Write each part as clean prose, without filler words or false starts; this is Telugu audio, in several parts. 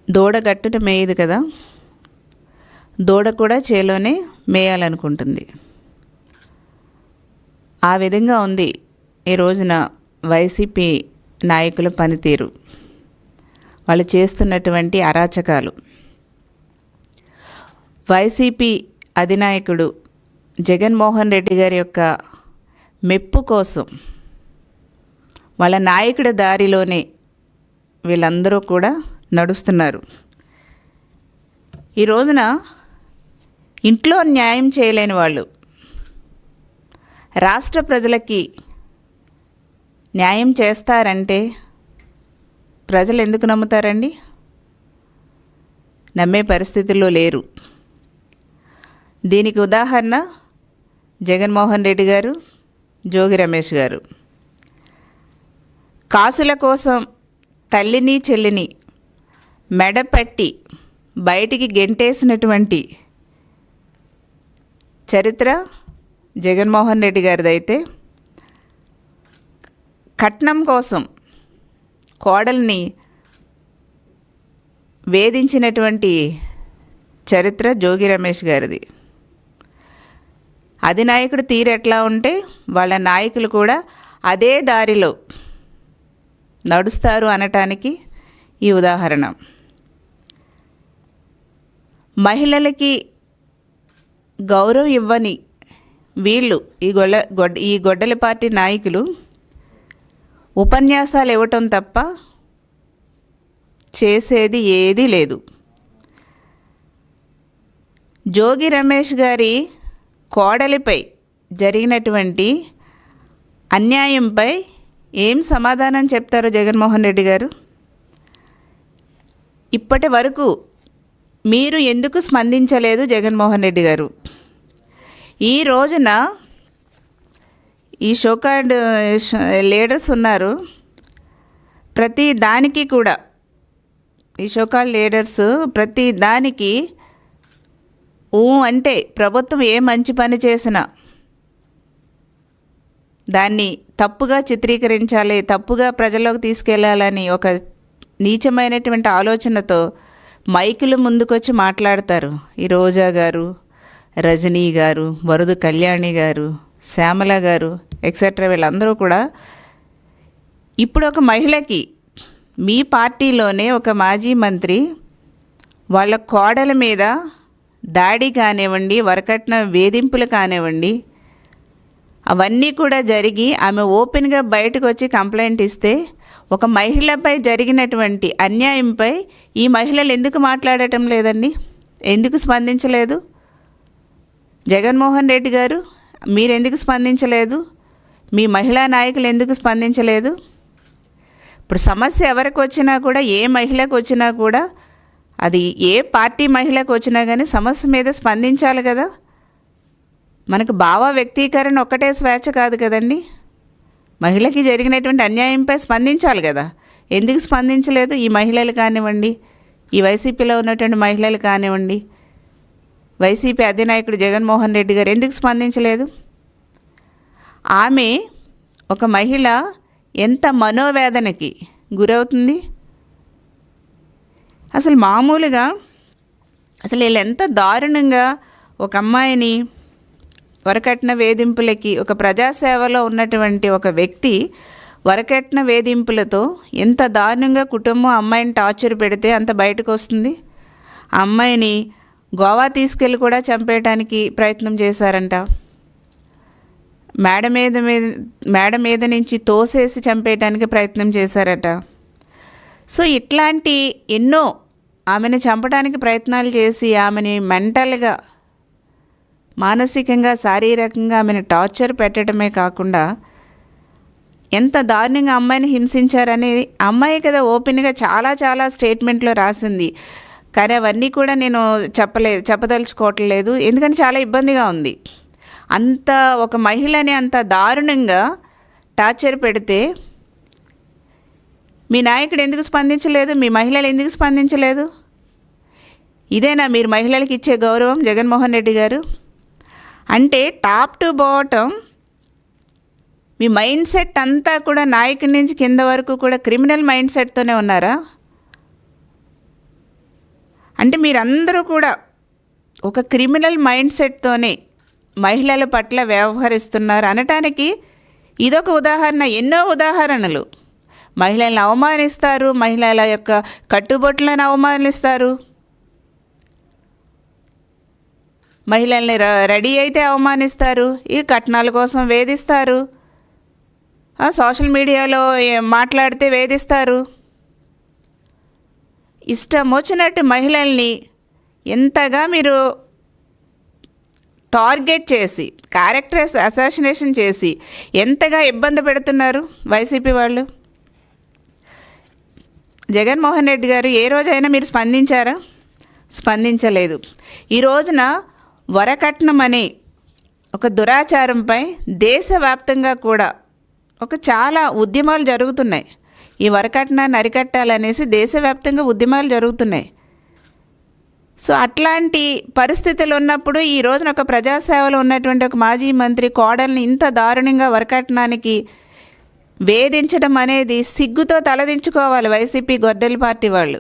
దూడ గట్టున మేయదు కదా, దూడ కూడా చేలోనే మేయాలనుకుంటుంది. ఆ విధంగా ఉంది ఈ రోజున వైసీపీ నాయకుల పనితీరు, వాళ్ళు చేస్తున్నటువంటి అరాచకాలు. వైసీపీ అధినాయకుడు జగన్మోహన్ రెడ్డి గారి యొక్క మెప్పు కోసం వాళ్ళ నాయకుడి దారిలోనే వీళ్ళందరూ కూడా నడుస్తున్నారు. ఈ రోజున ఇంట్లో న్యాయం చేయలేని వాళ్ళు రాష్ట్ర ప్రజలకి న్యాయం చేస్తారంటే ప్రజలు ఎందుకు నమ్ముతారండి? నమ్మే పరిస్థితుల్లో లేరు. దీనికి ఉదాహరణ జగన్మోహన్ రెడ్డి గారు, జోగి రమేష్ గారు. కాసుల కోసం తల్లిని చెల్లిని మెడపట్టి బయటికి గెంటేసినటువంటి చరిత్ర జగన్మోహన్ రెడ్డి గారిదైతే, కట్నం కోసం కోడల్ని వేధించినటువంటి చరిత్ర జోగి రమేష్ గారిది. అధినాయకుడు తీరు ఎట్లా ఉంటే వాళ్ళ నాయకులు కూడా అదే దారిలో నడుస్తారు అనటానికి ఈ ఉదాహరణ. మహిళలకి గౌరవం ఇవ్వని వీళ్ళు ఈ గొడ్డల పార్టీ నాయకులు ఉపన్యాసాలు ఇవ్వటం తప్ప చేసేది ఏదీ లేదు. జోగి రమేష్ గారి కోడలిపై జరిగినటువంటి అన్యాయంపై ఏం సమాధానం చెప్తారు జగన్మోహన్ రెడ్డి గారు? ఇప్పటి వరకు మీరు ఎందుకు స్పందించలేదు జగన్మోహన్ రెడ్డి గారు? ఈ రోజున ఈ షోకార్డ్ లీడర్స్ ఉన్నారు, ప్రతి దానికి కూడా ఈ షోకార్డ్ లీడర్స్ ప్రతి దానికి అంటే ప్రభుత్వం ఏ మంచి పని చేసినా దాన్ని తప్పుగా చిత్రీకరించాలి, తప్పుగా ప్రజల్లోకి తీసుకెళ్లాలని ఒక నీచమైనటువంటి ఆలోచనతో మైకులు ముందుకొచ్చి మాట్లాడతారు. ఈ రోజా గారు, రజనీ గారు, వరదు కళ్యాణి గారు, శ్యామల గారు ఎక్సెట్రా వీళ్ళందరూ కూడా ఇప్పుడు ఒక మహిళకి మీ పార్టీలోనే ఒక మాజీ మంత్రి వాళ్ళ కోడల మీద దాడి కానివ్వండి, వరకట్న వేధింపులు కానివ్వండి, అవన్నీ కూడా జరిగి ఆమె ఓపెన్గా బయటకు వచ్చి కంప్లైంట్ ఇస్తే ఒక మహిళపై జరిగినటువంటి అన్యాయంపై ఈ మహిళలు ఎందుకు మాట్లాడటం లేదండి? ఎందుకు స్పందించలేదు? జగన్మోహన్ రెడ్డి గారు మీరెందుకు స్పందించలేదు? మీ మహిళా నాయకులు ఎందుకు స్పందించలేదు? ఇప్పుడు సమస్య ఎవరికి వచ్చినా కూడా, ఏ మహిళకు వచ్చినా కూడా, అది ఏ పార్టీ మహిళకు వచ్చినా కానీ సమస్య మీద స్పందించాలి కదా. మనకు భావ వ్యక్తీకరణ ఒక్కటే స్వేచ్ఛ కాదు కదండి. మహిళకి జరిగినటువంటి అన్యాయంపై స్పందించాలి కదా. ఎందుకు స్పందించలేదు ఈ మహిళలు కానివ్వండి, ఈ వైసీపీలో ఉన్నటువంటి మహిళలు కానివ్వండి, వైసీపీ అధినాయకుడు జగన్మోహన్ రెడ్డి గారు ఎందుకు స్పందించలేదు? ఆమె ఒక మహిళ ఎంత మనోవేదనకి గురవుతుంది. అసలు మామూలుగా అసలు వీళ్ళు ఎంత దారుణంగా ఒక అమ్మాయిని వరకట్న వేధింపులకి, ఒక ప్రజాసేవలో ఉన్నటువంటి ఒక వ్యక్తి వరకట్న వేధింపులతో ఎంత దారుణంగా కుటుంబం అమ్మాయిని టార్చర్ పెడితే అంత బయటకు వస్తుంది. ఆ అమ్మాయిని గోవా తీసుకెళ్ళి కూడా చంపేయడానికి ప్రయత్నం చేశారంట. మేడ మీద నుంచి తోసేసి చంపేయడానికి ప్రయత్నం చేశారట. సో ఇట్లాంటి ఎన్నో ఆమెను చంపడానికి ప్రయత్నాలు చేసి ఆమెని మెంటల్గా, మానసికంగా, శారీరకంగా ఆమెను టార్చర్ పెట్టడమే కాకుండా ఎంత దారుణంగా అమ్మాయిని హింసించారనేది అమ్మాయి కదా ఓపెన్గా చాలా చాలా స్టేట్మెంట్లో రాసింది. కానీ అవన్నీ కూడా నేను చెప్పదలుచుకోవట్లేదు, ఎందుకంటే చాలా ఇబ్బందిగా ఉంది. అంత ఒక మహిళని అంత దారుణంగా టార్చర్ పెడితే మీ నాయకుడు ఎందుకు స్పందించలేదు? మీ మహిళలు ఎందుకు స్పందించలేదు? ఇదేనా మీరు మహిళలకు ఇచ్చే గౌరవం జగన్మోహన్ రెడ్డి గారు? అంటే top to bottom me mind set అంతా కూడా నాయకుడి నుంచి కింద వరకు కూడా క్రిమినల్ మైండ్ సెట్తోనే ఉన్నారా? అంటే మీరందరూ కూడా ఒక క్రిమినల్ మైండ్ సెట్తోనే మహిళల పట్ల వ్యవహరిస్తున్నారు అనటానికి ఇదొక ఉదాహరణ. ఎన్నో ఉదాహరణలు. మహిళలను అవమానిస్తారు, మహిళల యొక్క కట్టుబొట్లను అవమానిస్తారు, మహిళల్ని రెడీ అయితే అవమానిస్తారు, ఈ కట్నాల కోసం వేధిస్తారు, సోషల్ మీడియాలో మాట్లాడితే వేధిస్తారు. ఇష్టం వచ్చినట్టు మహిళల్ని ఎంతగా మీరు టార్గెట్ చేసి, క్యారెక్టర్ అసాసినేషన్ చేసి ఎంతగా ఇబ్బంది పెడుతున్నారు వైసీపీ వాళ్ళు. జగన్మోహన్ రెడ్డి గారు ఏ రోజైనా మీరు స్పందించారా? స్పందించలేదు. ఈ రోజున వరకట్నం అనే ఒక దురాచారంపై దేశవ్యాప్తంగా కూడా చాలా ఉద్యమాలు జరుగుతున్నాయి. ఈ వరకట్నాన్ని అరికట్టాలనేసి దేశవ్యాప్తంగా ఉద్యమాలు జరుగుతున్నాయి. సో అట్లాంటి పరిస్థితులు ఉన్నప్పుడు ఈ రోజున ఒక ప్రజాసేవలో ఉన్నటువంటి ఒక మాజీ మంత్రి కోడల్ని ఇంత దారుణంగా వరకట్నానికి వేధించడం అనేది సిగ్గుతో తలదించుకోవాలి. వైసీపీ గొడ్డలి పార్టీ వాళ్ళు,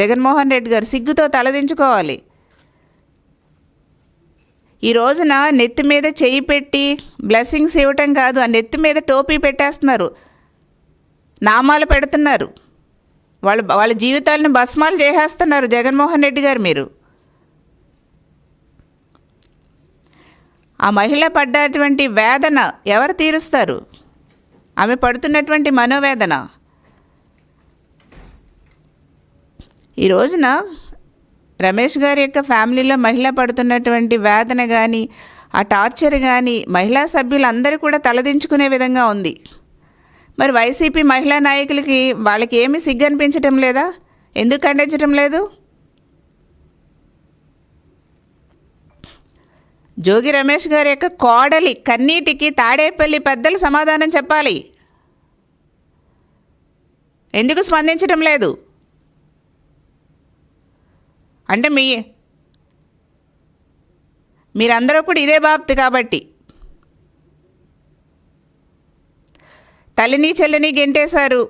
జగన్మోహన్ రెడ్డి గారు సిగ్గుతో తలదించుకోవాలి. ఈ రోజున నెత్తి మీద చెయ్యి పెట్టి బ్లెస్సింగ్స్ ఇవ్వటం కాదు, ఆ నెత్తి మీద టోపీ పెట్టేస్తున్నారు, నామాలు పెడుతున్నారు, వాళ్ళ జీవితాలను భస్మాలు చేసేస్తున్నారు జగన్మోహన్ రెడ్డి గారు. మీరు ఆ మహిళ పడ్డటువంటి వేదన ఎవరు తీరుస్తారు? ఆమె పడుతున్నటువంటి మనోవేదన. ఈ రోజున రమేష్ గారి యొక్క ఫ్యామిలీలో మహిళ పడుతున్నటువంటి వేదన కానీ, ఆ టార్చర్ కానీ మహిళా సభ్యులందరూ కూడా తలదించుకునే విధంగా ఉంది. మరి వైసీపీ మహిళా నాయకులకి వాళ్ళకి ఏమీ సిగ్గు అనిపించటం లేదా? ఎందుకు ఖండించటం లేదు? జోగి రమేష్ గారి యొక్క కోడలి కన్నీటికి తాడేపల్లి పెద్దలు సమాధానం చెప్పాలి. ఎందుకు స్పందించటం లేదు? అంటే మీరందరూ కూడా ఇదే బాబు కాబట్టి తల్లిని చెల్లిని గెంటేశారు,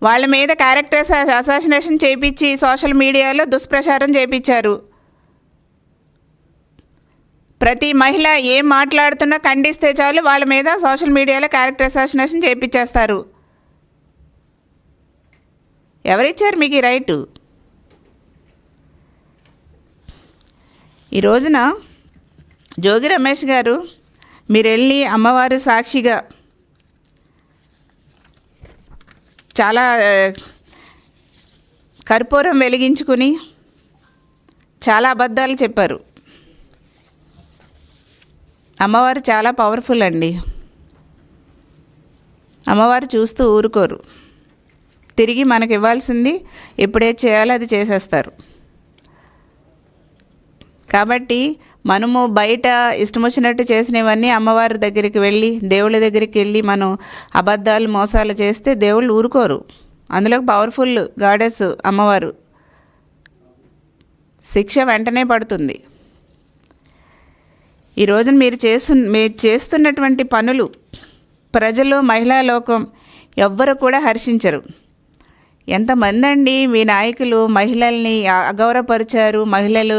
వాళ్ళ మీద క్యారెక్టర్ అసాసినేషన్ చేయించి సోషల్ మీడియాలో దుష్ప్రచారం చేయించారు. ప్రతి మహిళ ఏం మాట్లాడుతున్నా ఖండిస్తే చాలు వాళ్ళ మీద సోషల్ మీడియాలో క్యారెక్టర్ అసాసినేషన్ చేయించేస్తారు. ఎవరిచ్చారు మీకు ఈ రైటు? ఈ రోజున జోగి రమేష్ గారు మీరు వెళ్ళి అమ్మవారు సాక్షిగా చాలా కర్పూరం వెలిగించుకుని చాలా అబద్ధాలు చెప్పారు. అమ్మవారు చాలా పవర్ఫుల్ అండి. అమ్మవారు చూస్తూ ఊరుకోరు. తిరిగి మనకు ఇవ్వాల్సింది ఎప్పుడే చేయాలో అది చేసేస్తారు. కాబట్టి మనము బయట ఇష్టం వచ్చినట్టు చేసినవన్నీ అమ్మవారి దగ్గరికి వెళ్ళి, దేవుళ్ళ దగ్గరికి వెళ్ళి మనం అబద్ధాలు మోసాలు చేస్తే దేవుళ్ళు ఊరుకోరు. అందులో పవర్ఫుల్ గాడెస్ అమ్మవారు, శిక్ష వెంటనే పడుతుంది. ఈ రోజున మీరు చేస్తున్నటువంటి పనులు ప్రజలు, మహిళా లోకం ఎవ్వరు కూడా హర్షించరు. ఎంతమంది అండి మీ నాయకులు మహిళల్ని అగౌరవపరిచారు, మహిళలు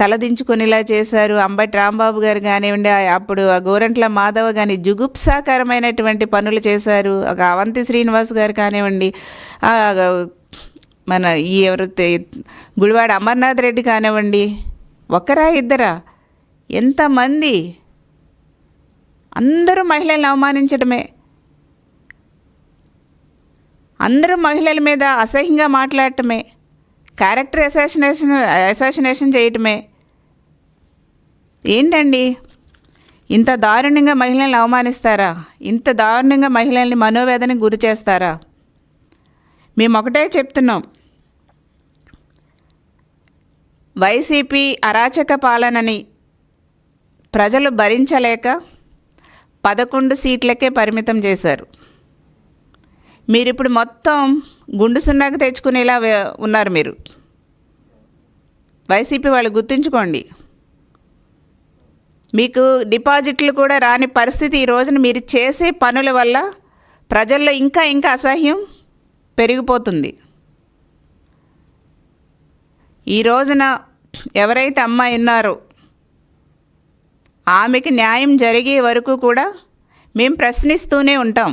తలదించుకునేలా చేశారు. అంబటి రాంబాబు గారు కానివ్వండి, అప్పుడు గోరంట్ల మాధవ్ కానీ జుగుప్సాకరమైనటువంటి పనులు చేశారు. అవంతి శ్రీనివాస్ గారు కానివ్వండి, మన గుడివాడ అమర్నాథ్ రెడ్డి కానివ్వండి, ఒకరా ఇద్దరా, ఎంతమంది, అందరూ మహిళల్ని అవమానించడమే, అందరూ మహిళల మీద అసహ్యంగా మాట్లాడటమే, క్యారెక్టర్ అసాసినేషన్ చేయటమే. ఏంటండి, ఇంత దారుణంగా మహిళల్ని అవమానిస్తారా? ఇంత దారుణంగా మహిళల్ని మనోవేదనకు గురి చేస్తారా? మేము ఒకటే చెప్తున్నాం, వైసీపీ అరాచక పాలనని ప్రజలు భరించలేక 11 సీట్లకే పరిమితం చేశారు. మీరిప్పుడు మొత్తం గుండు సున్నాకు తెచ్చుకునేలా ఉన్నారు. మీరు వైసీపీ వాళ్ళు గుర్తుంచుకోండి. మీకు డిపాజిట్లు కూడా రాని పరిస్థితి ఈ రోజున మీరు చేసే పనుల వల్ల ప్రజల్లో ఇంకా అసహ్యం పెరిగిపోతుంది. ఈ రోజున ఎవరైతే అమ్మాయి ఉన్నారో ఆమెకి న్యాయం జరిగే వరకు కూడా మేము ప్రశ్నిస్తూనే ఉంటాం.